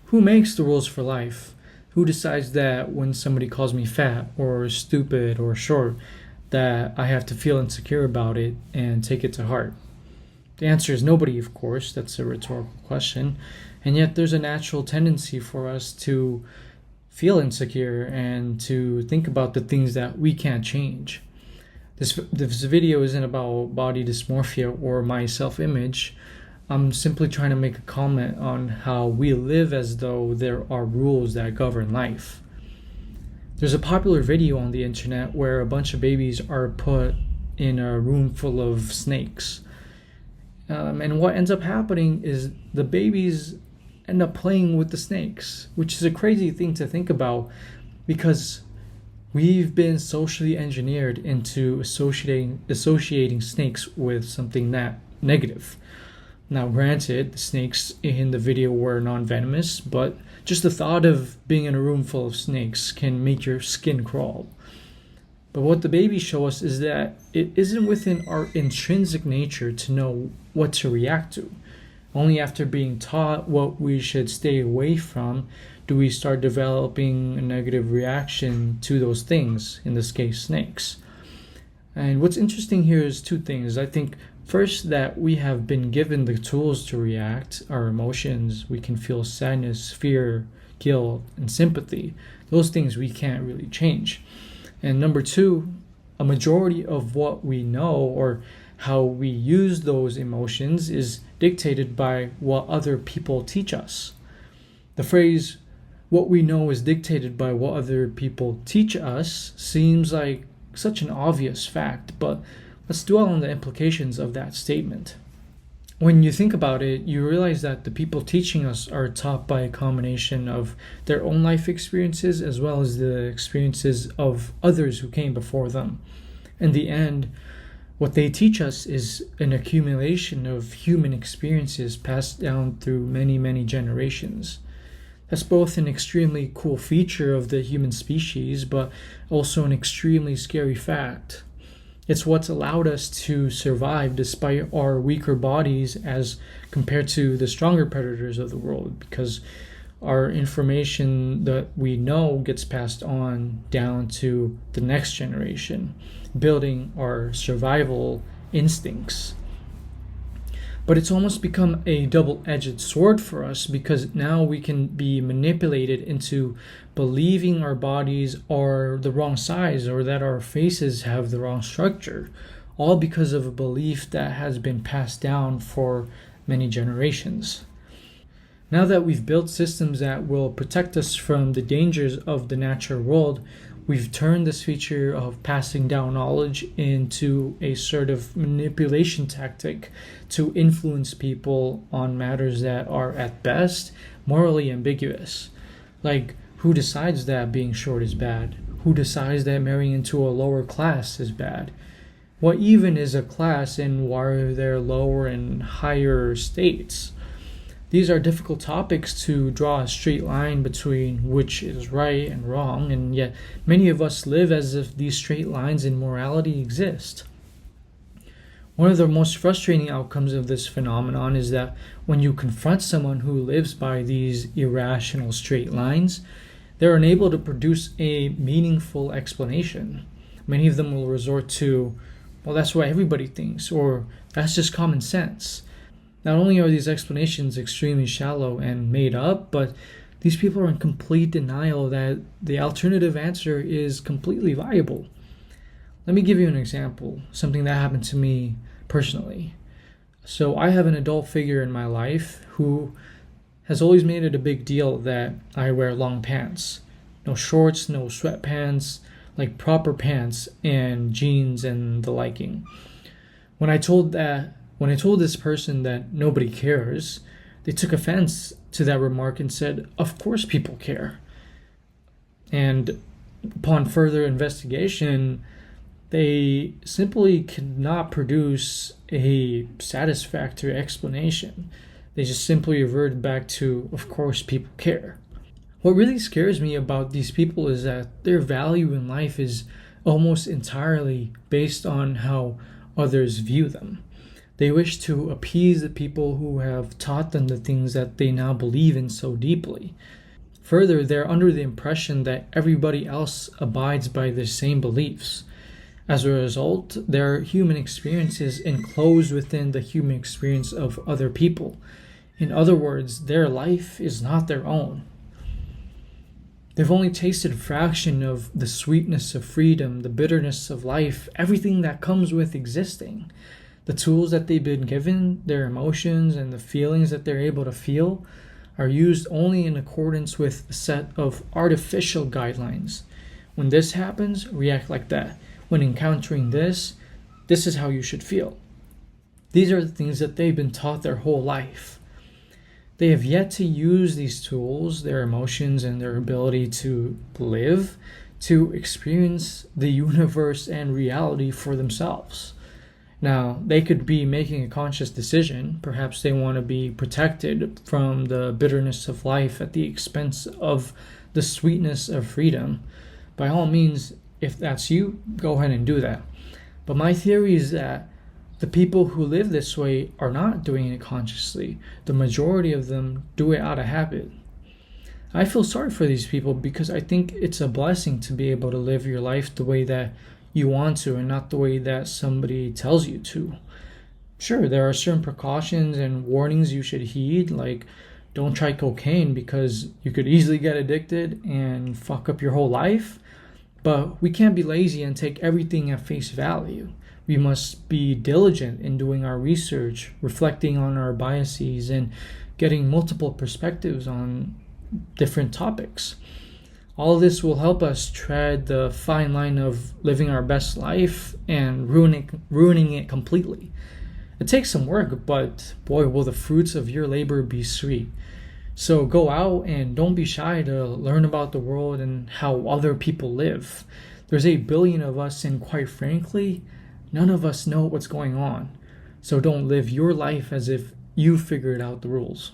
Who makes the rules for life? Who decides that when somebody calls me fat or stupid or short, that I have to feel insecure about it and take it to heart? The answer is nobody, of course. That's a rhetorical question. And yet, there's a natural tendency for us to feel insecure and to think about the things that we can't change. This video isn't about body dysmorphia or my self image. I'm simply trying to make a comment on how we live as though there are rules that govern life. There's a popular video on the internet where a bunch of babies are put in a room full of snakes. And what ends up happening is the babies end up playing with the snakes, which is a crazy thing to think about because we've been socially engineered into associating snakes with something that negative. Now, granted, the snakes in the video were non-venomous, but just the thought of being in a room full of snakes can make your skin crawl. But what the babies show us is that it isn't within our intrinsic nature to know what to react to. Only after being taught what we should stay away from do we start developing a negative reaction to those things, in this case, snakes. And what's interesting here is two things. I think first, that we have been given the tools to react, our emotions. We can feel sadness, fear, guilt, and sympathy. Those things we can't really change. And number two, a majority of what we know or how we use those emotions is dictated by what other people teach us. The phrase, what we know is dictated by what other people teach us, seems like such an obvious fact, but let's dwell on the implications of that statement. When you think about it, you realize that the people teaching us are taught by a combination of their own life experiences as well as the experiences of others who came before them. In the end, what they teach us is an accumulation of human experiences passed down through many, many generations. That's both an extremely cool feature of the human species, but also an extremely scary fact. It's what's allowed us to survive despite our weaker bodies as compared to the stronger predators of the world, because our information that we know gets passed on down to the next generation, building our survival instincts. But it's almost become a double-edged sword for us because now we can be manipulated into believing our bodies are the wrong size or that our faces have the wrong structure, all because of a belief that has been passed down for many generations. Now that we've built systems that will protect us from the dangers of the natural world, we've turned this feature of passing down knowledge into a sort of manipulation tactic to influence people on matters that are at best morally ambiguous. Like, who decides that being short is bad? Who decides that marrying into a lower class is bad? What even is a class and why are there lower and higher states? These are difficult topics to draw a straight line between which is right and wrong, and yet many of us live as if these straight lines in morality exist. One of the most frustrating outcomes of this phenomenon is that when you confront someone who lives by these irrational straight lines, they're unable to produce a meaningful explanation. Many of them will resort to, well, that's what everybody thinks, or that's just common sense. Not only are these explanations extremely shallow and made up, but these people are in complete denial that the alternative answer is completely viable. Let me give you an example, something that happened to me personally. So I have an adult figure in my life who has always made it a big deal that I wear long pants. No shorts, no sweatpants, like proper pants and jeans and the liking. When I told this person that nobody cares, they took offense to that remark and said, of course people care. And upon further investigation, they simply could not produce a satisfactory explanation. They just simply reverted back to, of course people care. What really scares me about these people is that their value in life is almost entirely based on how others view them. They wish to appease the people who have taught them the things that they now believe in so deeply. Further, they're under the impression that everybody else abides by the same beliefs. As a result, their human experience is enclosed within the human experience of other people. In other words, their life is not their own. They've only tasted a fraction of the sweetness of freedom, the bitterness of life, everything that comes with existing. The tools that they've been given, their emotions, and the feelings that they're able to feel are used only in accordance with a set of artificial guidelines. When this happens, react like that. When encountering this is how you should feel. These are the things that they've been taught their whole life. They have yet to use these tools, their emotions, and their ability to live, to experience the universe and reality for themselves. Now, they could be making a conscious decision. Perhaps they want to be protected from the bitterness of life at the expense of the sweetness of freedom. By all means, if that's you, go ahead and do that. But my theory is that the people who live this way are not doing it consciously. The majority of them do it out of habit. I feel sorry for these people because I think it's a blessing to be able to live your life the way that you want to and not the way that somebody tells you to. Sure, there are certain precautions and warnings you should heed, like don't try cocaine because you could easily get addicted and fuck up your whole life. But we can't be lazy and take everything at face value. We must be diligent in doing our research, reflecting on our biases, and getting multiple perspectives on different topics. All of this will help us tread the fine line of living our best life and ruining it completely. It takes some work, but boy, will the fruits of your labor be sweet. So go out and don't be shy to learn about the world and how other people live. There's 8 billion of us, and quite frankly, none of us know what's going on. So don't live your life as if you figured out the rules.